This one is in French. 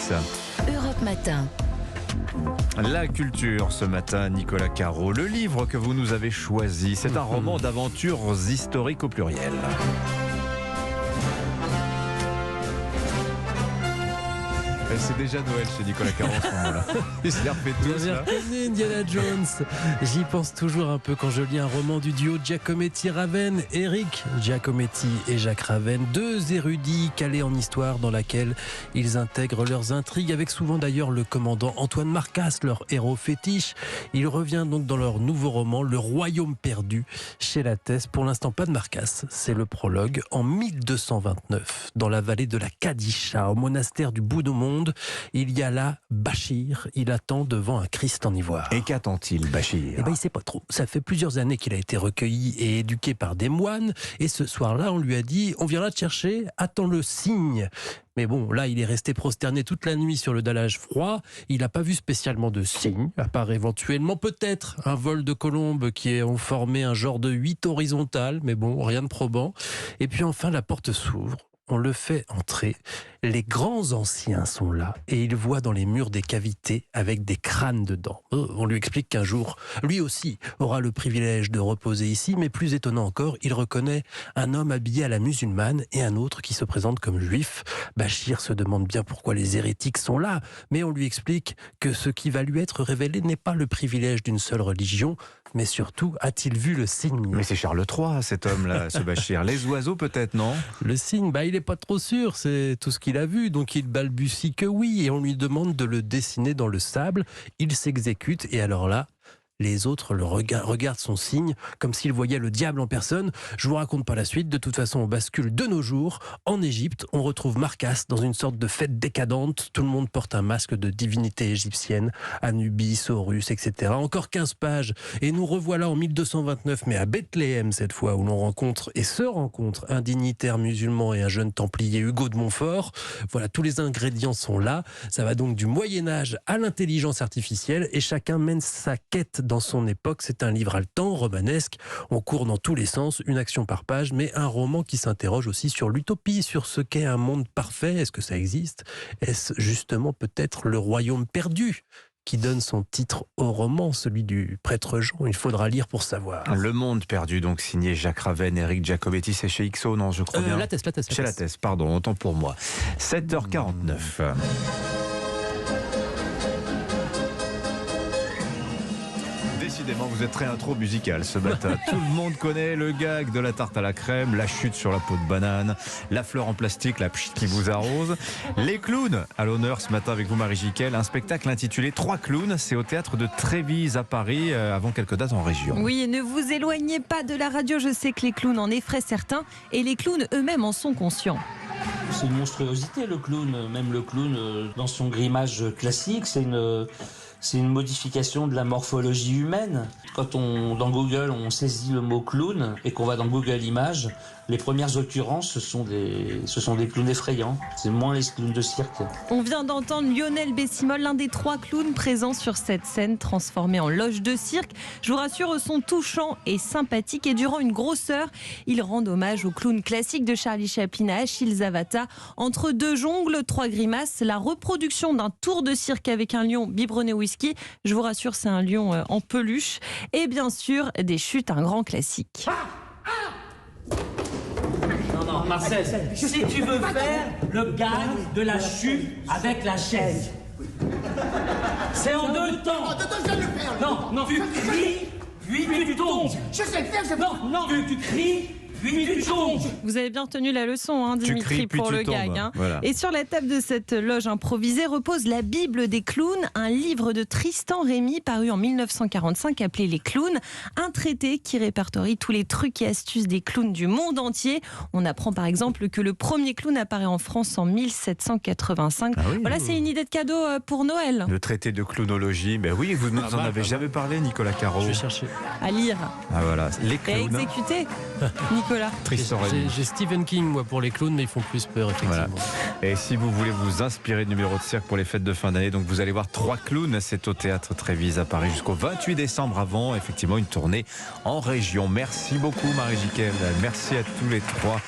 6. Europe Matin. La culture ce matin, Nicolas Caro. Le livre que vous nous avez choisi, c'est un roman d'aventures historiques au pluriel. C'est déjà Noël chez Nicolas Caro en ce moment-là. Il s'est refait tous. Vous avez reconnu Indiana Jones. J'y pense toujours un peu quand je lis un roman du duo Giacometti-Raven. Eric Giacometti et Jacques Raven, deux érudits calés en histoire dans laquelle ils intègrent leurs intrigues, avec souvent d'ailleurs le commandant Antoine Marcasse, leur héros fétiche. Il revient donc dans leur nouveau roman Le Royaume perdu chez Lattès. Pour l'instant, pas de Marcasse. C'est le prologue. En 1229, dans la vallée de la Kadisha, au monastère du bout du monde, il y a là Bachir. Il attend devant un Christ en ivoire. Et qu'attend-il, Bachir ? Eh ben, il sait pas trop. Ça fait plusieurs années qu'il a été recueilli et éduqué par des moines. Et ce soir-là, on lui a dit « On viendra te chercher, attends le signe ». Mais bon, là, il est resté prosterné toute la nuit sur le dallage froid. Il n'a pas vu spécialement de signe, à part éventuellement peut-être un vol de colombes qui ont formé un genre de 8 horizontales. Mais bon, rien de probant. Et puis enfin, la porte s'ouvre. On le fait entrer. Les grands anciens sont là et il voit dans les murs des cavités avec des crânes dedans. On lui explique qu'un jour, lui aussi aura le privilège de reposer ici, mais plus étonnant encore, il reconnaît un homme habillé à la musulmane et un autre qui se présente comme juif. Bachir se demande bien pourquoi les hérétiques sont là, mais on lui explique que ce qui va lui être révélé n'est pas le privilège d'une seule religion, mais surtout, a-t-il vu le signe ? Mais c'est Charles III, cet homme-là, ce Bachir. Les oiseaux peut-être, non ? Le signe, il n'est pas trop sûr, c'est tout ce qu'il a vu, donc il balbutie que oui, et on lui demande de le dessiner dans le sable. Il s'exécute, et alors là, les autres le regardent son signe comme s'ils voyaient le diable en personne. Je vous raconte pas la suite. De toute façon, on bascule de nos jours. En Égypte, on retrouve Marcasse dans une sorte de fête décadente. Tout le monde porte un masque de divinité égyptienne, Anubis, Horus, etc. Encore 15 pages. Et nous revoilà en 1229, mais à Bethléem cette fois, où l'on rencontre et se rencontre un dignitaire musulman et un jeune templier, Hugo de Montfort. Voilà, tous les ingrédients sont là. Ça va donc du Moyen-Âge à l'intelligence artificielle et chacun mène sa quête dans son époque. C'est un livre haletant, romanesque, on court dans tous les sens, une action par page, mais un roman qui s'interroge aussi sur l'utopie, sur ce qu'est un monde parfait. Est-ce que ça existe ? Est-ce justement peut-être le royaume perdu qui donne son titre au roman, celui du prêtre Jean? Il faudra lire pour savoir. Le monde perdu, donc signé Jacques Raven, Eric Giacometti, c'est chez XO, non, je crois bien. Lattès. Chez Lattès, pardon, autant pour moi. 7h49. Décidément, vous êtes très intro musical ce matin. Tout le monde connaît le gag de la tarte à la crème, la chute sur la peau de banane, la fleur en plastique, la pchit qui vous arrose. Les clowns, à l'honneur ce matin avec vous Marie Jiquel, un spectacle intitulé 3 clowns, c'est au théâtre de Trévise à Paris, avant quelques dates en région. Oui, et ne vous éloignez pas de la radio, je sais que les clowns en effraient certains, et les clowns eux-mêmes en sont conscients. C'est une monstruosité le clown, même le clown dans son grimage classique, c'est une modification de la morphologie humaine. Quand dans Google on saisit le mot clown et qu'on va dans Google Images, les premières occurrences ce sont des clowns effrayants. C'est moins les clowns de cirque. On vient d'entendre Lionel Bessimol, l'un des 3 clowns présents sur cette scène transformée en loge de cirque. Je vous rassure, eux sont touchants et sympathiques, et durant une grosse heure, ils rendent hommage au clown classique de Charlie Chaplin à Achille Zavata. Entre 2 jongles, 3 grimaces, la reproduction d'un tour de cirque avec un lion biberonné au whisky. Je vous rassure, c'est un lion en peluche. Et bien sûr, des chutes, un grand classique. Non, Marcel, si tu veux faire le gag de la chute avec la chaise, c'est en 2 temps. Non, tu cries, puis tu tombes. Je sais le faire, Non, tu cries, puis tu tombes. Vous avez bien retenu la leçon, Dimitri, cries, puis pour tu le tombes. gag. Voilà. Et sur la table de cette loge improvisée repose la Bible des clowns, un livre de Tristan Rémy paru en 1945 appelé Les clowns, un traité qui répertorie tous les trucs et astuces des clowns du monde entier. On apprend par exemple que le premier clown apparaît en France en 1785. Ah oui. Voilà, c'est une idée de cadeau pour Noël. Le traité de clownologie, mais oui, vous ne nous en avez jamais parlé, Nicolas Caro. Je vais chercher. À lire Ah voilà, les et à clowns. exécuter, Nicolas. Tristan Rémy. J'ai Stephen King, moi, pour les clowns, mais ils font plus peur, effectivement. Voilà. Et si vous voulez vous inspirer de numéros de cirque pour les fêtes de fin d'année, donc vous allez voir 3 clowns, c'est au théâtre Trévise à Paris jusqu'au 28 décembre, avant effectivement une tournée en région. Merci beaucoup Marie Jiquel, merci à tous les 3.